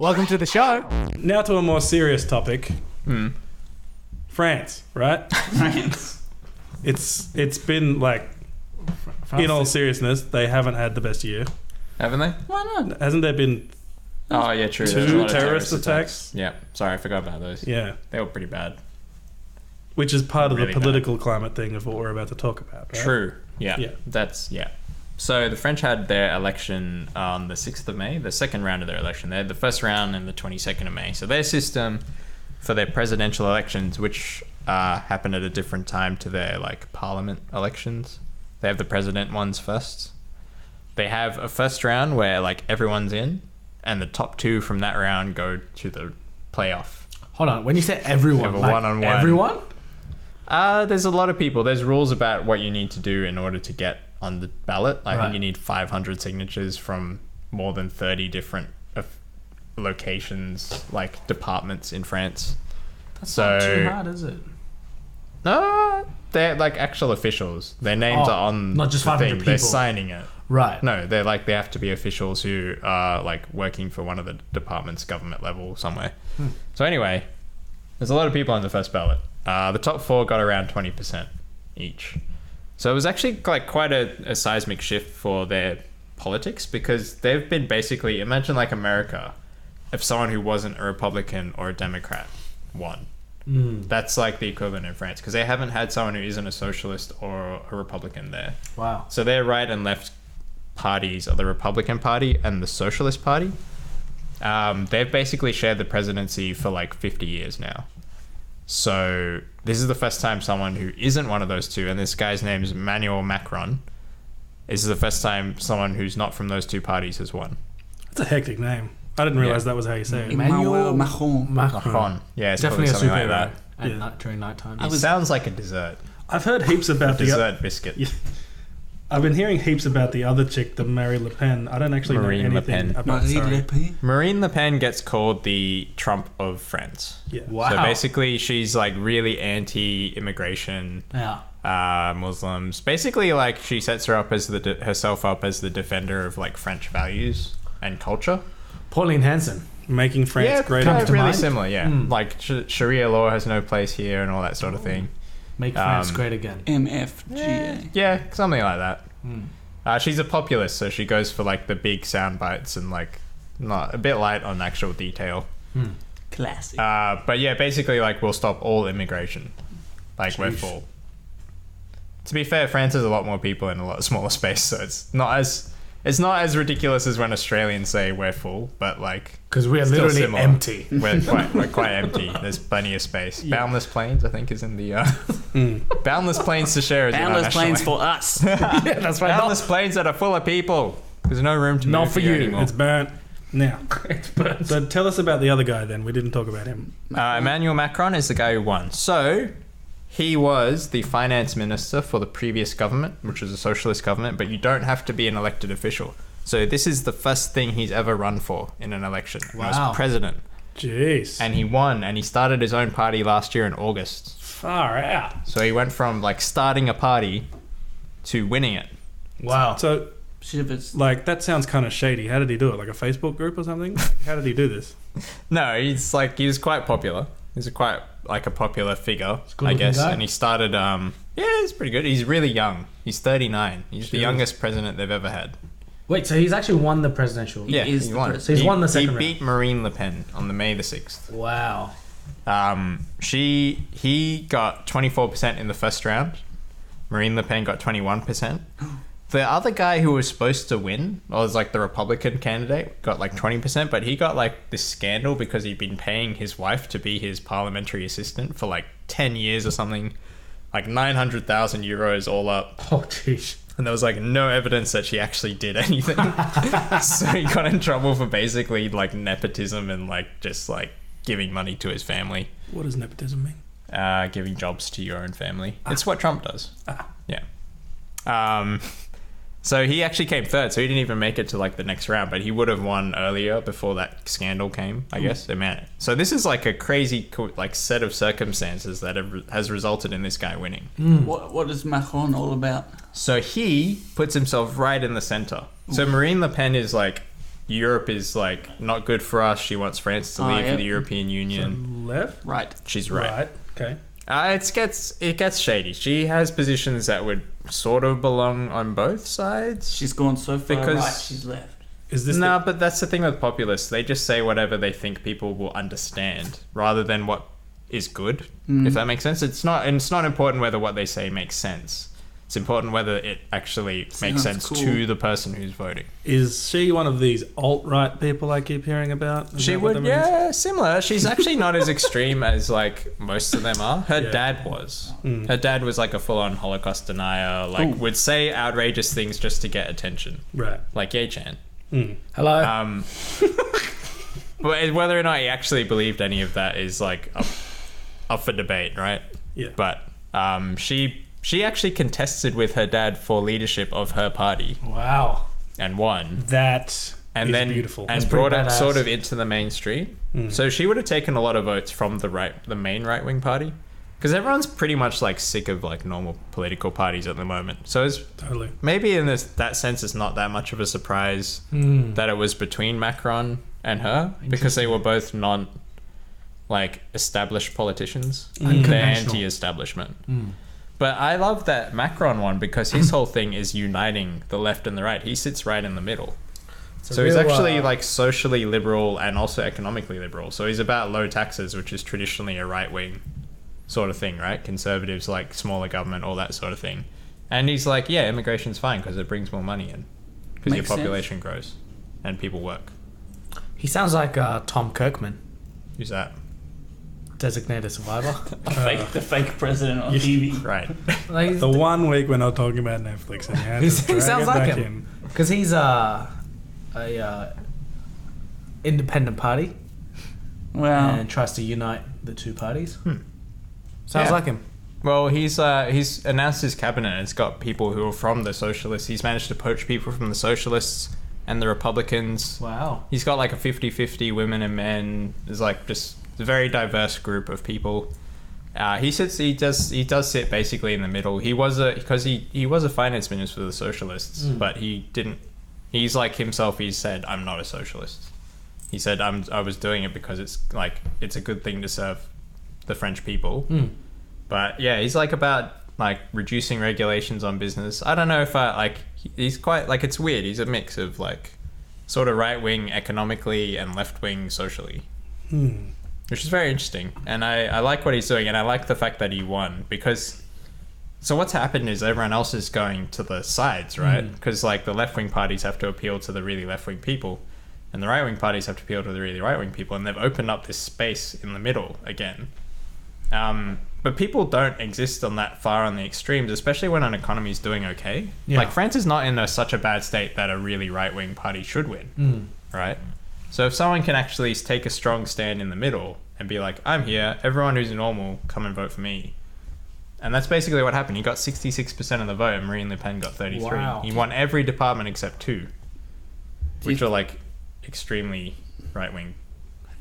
Welcome to the show. Now to a more serious topic. France, right? France. It's been like, in all seriousness, they haven't had the best year. Haven't they? Why not? Hasn't there been Oh, yeah, true. There's a two lot of terrorist attacks? Yeah, sorry, I forgot about those. Yeah. They were pretty bad. Which is part of Really the political climate thing of what we're about to talk about, right? True. Yeah. Yeah. So the French had their election on the 6th of May, the second round of their election. They had the first round and the 22nd of May. So their system for their presidential elections, which happen at a different time to their like parliament elections. They have the president ones first. They have a first round where like everyone's in, and the top two from that round go to the playoff. Hold on. When you say everyone, Have a like one-on-one. everyone? There's a lot of people. There's rules about what you need to do in order to get on the ballot. I think you need 500 signatures from more than 30 different locations, like departments in France. That's not too hard, is it? No, they're like actual officials. Their names are on not just the 500 thing. people. They're signing it. Right. No, they're like, they have to be officials who are like working for one of the departments, government level somewhere. So anyway, there's a lot of people on the first ballot. The top four got around 20% each. So it was actually like quite a seismic shift for their politics, because they've been basically, imagine like America, if someone who wasn't a Republican or a Democrat won. That's like the equivalent in France, because they haven't had someone who isn't a socialist or a Republican there. Wow. So their right and left parties are the Republican Party and the Socialist Party. They've basically shared the presidency for like 50 years now. So this is the first time someone who isn't one of those two, and this guy's name is Emmanuel Macron, this is the first time someone who's not from those two parties has won. That's a hectic name. I didn't realize that was how you say it. Emmanuel Macron. Macron. Yeah, it's Definitely a something like superhero. that. During night time. It sounds like a dessert. I've heard heaps about the Dessert biscuit. Yeah. I've been hearing heaps about the other chick, the Marine Le Pen. I don't actually Marine know Le anything Pen. about sorry. Marine Le Pen gets called the Trump of France. Yeah. Wow. So basically, she's like really anti-immigration, Yeah. Muslims. Basically, like she sets her up as herself up as the defender of like French values and culture. Pauline Hanson. Making France great comes to really mind. similar. Yeah, like Sharia law has no place here and all that sort of thing. Make France great again. MFGA. Yeah, something like that. She's a populist, so she goes for like the big sound bites and like not a bit light on actual detail. Classic. But yeah, basically like we'll stop all immigration. Like we're full. To be fair, France has a lot more people in a lot smaller space, so it's not as ridiculous as when Australians say we're full, but like Because we are still literally similar. empty. We're quite empty. There's plenty of space. Boundless plains, I think, is in the boundless plains to share. Is Boundless planes for for us. Yeah, that's right. boundless plains that are full of people. There's no room to Not move for here you. anymore. It's burnt. Now, so tell us about the other guy then. We didn't talk about him. Emmanuel Macron is the guy who won. So he was the finance minister for the previous government, which was a socialist government, but you don't have to be an elected official. So this is the first thing he's ever run for in an election. Wow. He was president. Jeez. And he won, and he started his own party last year in August. Far out. So he went from like starting a party to winning it. Wow. So, Shivers. like, that sounds kind of shady. How did he do it? Like a Facebook group or something? Like, how did he do this? No, he was quite popular. He's quite like a popular figure, I good-looking guess. guy. And he started, yeah, he's pretty good. He's really young. He's 39. He's the youngest president they've ever had. Wait, so he's actually won the presidential. Yeah, is he the won. pres- So he's won the second He round. beat Marine Le Pen on the May the 6th. Wow. He got 24% in the first round. Marine Le Pen got 21%. The other guy who was supposed to win, or was like the Republican candidate, got like 20%, but he got like this scandal because he'd been paying his wife to be his parliamentary assistant for like 10 years or something, like 900,000 euros all up. Oh, jeez. And there was like no evidence that she actually did anything. So he got in trouble for basically like nepotism and like just like giving money to his family. What does nepotism mean? Giving jobs to your own family. It's what Trump does. Yeah. So he actually came third, so he didn't even make it to like the next round, but he would have won earlier before that scandal came, I guess. So this is like a crazy like set of circumstances that has resulted in this guy winning. What is Macron all about? So he puts himself right in the center. So Marine Le Pen is like Europe is like not good for us. She wants France to leave yeah. the European Union. Left? Right. She's right. Okay. It gets shady. She has positions that would sort of belong on both sides. She's gone so far Because- right, she's left. Is this No, but that's the thing with populists. They just say whatever they think people will understand, rather than what is good. Mm. If that makes sense. It's not important whether what they say makes sense. It's important whether it actually makes Sounds sense cool. to the person who's voting. Is she one of these alt-right people I keep hearing about? Is She that what would, that means? yeah, similar. She's actually not as extreme as like most of them are. Her Yeah. dad was. Mm. Her dad was like a full-on Holocaust denier. Like Ooh. would say outrageous things just to get attention, Right. like Ye Chan. Mm. Hello. But whether or not he actually believed any of that is like up for debate, right? Yeah. But she actually contested with her dad for leadership of her party Wow. and won. That And is then beautiful. and That's brought pretty it badass. sort of into the mainstream. Mm. So she would have taken a lot of votes from the main right wing party, because everyone's pretty much like sick of like normal political parties at the moment. So it's Totally. maybe in that sense, it's not that much of a surprise Mm. that it was between Macron and her, because they were both non like established politicians. They're Unconventional. anti-establishment. Mm. But I love that Macron won, because his whole thing is uniting the left and the right. He sits right in the middle. It's a So he's real, actually like socially liberal and also economically liberal. So he's about low taxes, which is traditionally a right wing sort of thing, right? Conservatives like smaller government, all that sort of thing. And he's like, yeah, immigration's fine because it brings more money in, because your Makes sense. population grows and people work. He sounds like Tom Kirkman, Who's that? designated survivor. The fake president on TV. Right. Like, The 1 week we're not talking about Netflix and you had to He drag sounds it like back him. Because he's a independent party Wow. and tries to unite the two parties. Hmm. Sounds Yeah. like him. Well, he's announced his cabinet. It's got people who are from the socialists. He's managed to poach people from the socialists and the Republicans. Wow. He's got like a 50-50 women and men. There's like just a very diverse group of people. He does sit basically in the middle. He was a finance minister for the socialists, but he didn't. He's like himself. He said, "I'm not a socialist." He said, I was doing it because it's a good thing to serve the French people." Mm. But yeah, he's like about like reducing regulations on business. I don't know if he's quite like, it's weird. He's a mix of like sort of right wing economically and left wing socially, Hmm. which is very interesting. And I like what he's doing, and I like the fact that he won, because so what's happened is everyone else is going to the sides, right? Because like the left wing parties have to appeal to the really left wing people, and the right wing parties have to appeal to the really right wing people, and they've opened up this space in the middle again. But people don't exist on that far on the extremes, especially when an economy is doing okay. Yeah. Like France is not in such a bad state that a really right-wing party should win, Mm. right? So if someone can actually take a strong stand in the middle and be like, I'm here, everyone who's normal, come and vote for me. And that's basically what happened. He got 66% of the vote, and Marine Le Pen got 33%. Wow. He won every department except 2, Do which you- are like extremely right-wing.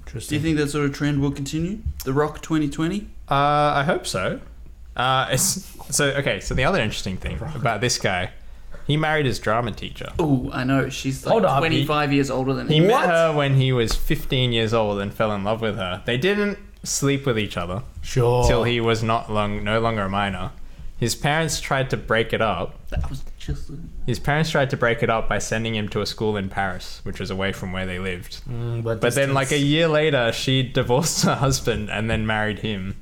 Do Interesting. you think that sort of trend will continue? The Rock 2020? I hope so. So the other interesting thing about this guy, he married his drama teacher. Oh, I know. She's like Hold up, 25 years older than He him. met her when he was 15 years old and fell in love with her. They didn't sleep with each other Sure. till he was no longer a minor. His parents tried to break it up. That was just... His parents tried to break it up by sending him to a school in Paris, which was away from where they lived. But But then, like a year later, she divorced her husband and then married him.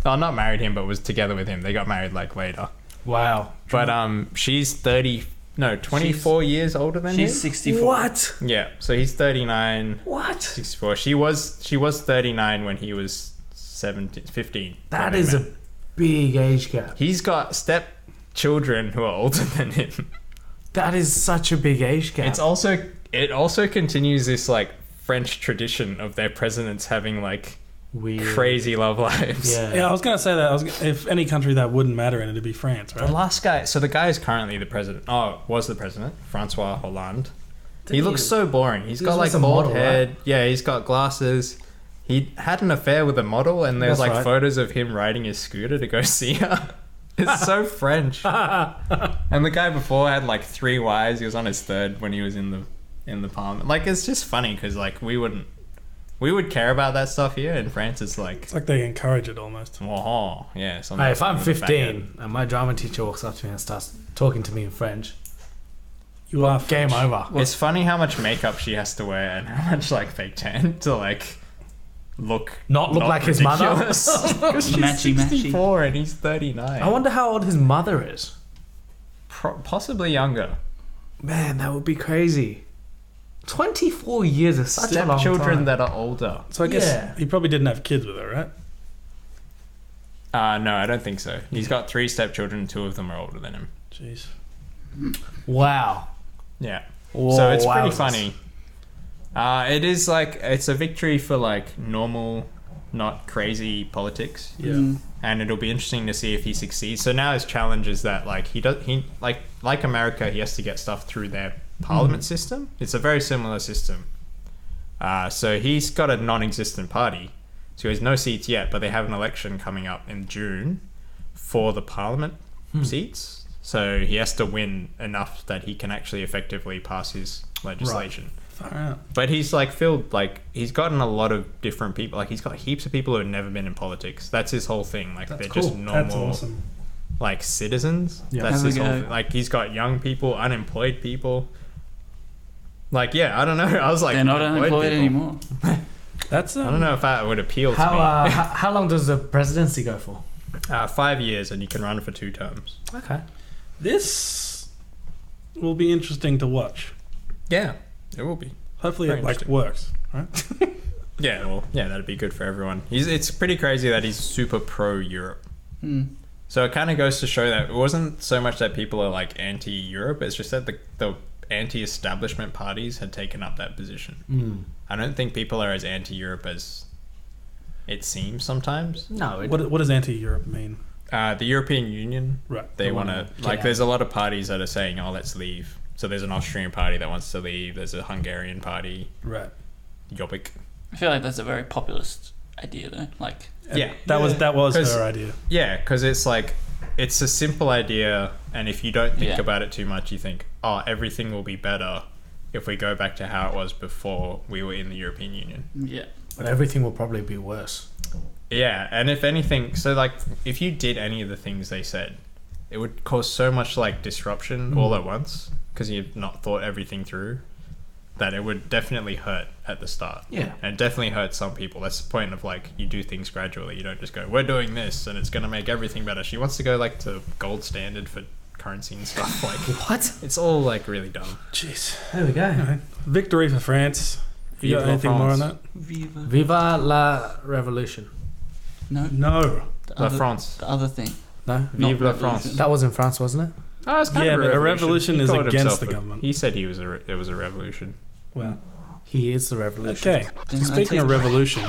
Oh, not married him, but was together with him. They got married like later. Wow. But she's 24 years older than him. She's 64. What? Yeah, so he's 39, What? 64. She was 39 when he was 15. That when they is met. a big age gap. He's got step-children who are older than him. That is such a big age gap. It also continues this like French tradition of their presidents having like weird. crazy love lives. Yeah. Yeah, I was going to say that. If any country that wouldn't matter in it, it'd be France, The right? last guy, so the guy is currently the president. Oh, was the president, Francois Hollande. He He looks is- so boring. He's got was like a bald model, head. Yeah, he's got glasses. He had an affair with a model, and there's That's like right. photos of him riding his scooter to go see her. It's so French. And the guy before had like 3 wives. He was on his 3rd when he was in the in the parliament. Like, it's just funny because like we would care about that stuff here in France. It's like, they encourage it almost. oh yeah. Hey, if I'm 15 and my drama teacher walks up to me and starts talking to me in French, You are game over. It's funny how much makeup she has to wear and how much like fake tan to like Not look like his mother? ridiculous. 'Cause she's Matchy, matchy. 64 and he's 39. I wonder how old his mother is. Possibly younger. Man, that would be crazy. 24 years is such a long Stepchildren time. that are older. So I guess Yeah. he probably didn't have kids with her, right? No, I don't think so. He's got 3 stepchildren. 2 of them are older than him. Jeez. Wow. Yeah. Whoa, So it's pretty wowzers. funny. It is like, it's a victory for like normal, not crazy politics. Yeah. And it'll be interesting to see if he succeeds. So now his challenge is that like he like America, he has to get stuff through their parliament system. It's a very similar system. So he's got a non-existent party. So he has no seats yet, but they have an election coming up in June for the parliament seats. So he has to win enough that he can actually effectively pass his legislation. Far out. But he's like filled, like he's gotten a lot of different people. Like he's got heaps of people who have never been in politics. That's his whole thing. Like That's they're cool. just normal, That's awesome. like citizens. Yeah. That's There his we whole go. thing. Like he's got young people, unemployed people. Like yeah, I don't know. I was like, They're not unemployed people. anymore. That's I don't know if that would appeal to How long does the presidency go for? me. 5 years, and you can run for 2 terms. Okay. This will be interesting to watch. Yeah, it will be. Hopefully Very it like interesting. works, right? Yeah, well, yeah, that'd be good for everyone. It's pretty crazy that he's super pro Europe. So it kind of goes to show that it wasn't so much that people are like anti-Europe. It's just that the anti-establishment parties had taken up that position. I don't think people are as anti-Europe as it seems sometimes. No. What does anti-Europe mean? The European Union, Right. they The want one- to, like, there's a lot of parties that are saying, oh, let's leave. So there's an Austrian party that wants to leave. There's a Hungarian party, Right. Jobbik. I feel like that's a very populist idea, though. Like, Yeah. That was 'Cause- her idea. Yeah, because it's like, it's a simple idea, and if you don't think Yeah. about it too much, you think, oh, everything will be better if we go back to how it was before we were in the European Union. yeah. But everything will probably be worse. Yeah, and if anything, so like, if you did any of the things they said, it would cause so much like disruption all at once because you've not thought everything through that it would definitely hurt at the start. Yeah. And it definitely hurts some people. That's the point of like, you do things gradually. You don't just go, we're doing this and it's going to make everything better. She wants to go like to gold standard for currency and stuff. Like, What? it's all like really dumb. Jeez. There we go. Alright. Victory for France. You got Vive la anything more on France. that? Viva. Viva la revolution. No. No. The La other, France. The other thing. No? Vive la revolution. France. That was in France, wasn't it? Oh, it's kind Yeah, of but a revolution He is called against himself the government. He said it was a revolution. Well. He is the revolution. Okay. Didn't I Speaking take- of revolution,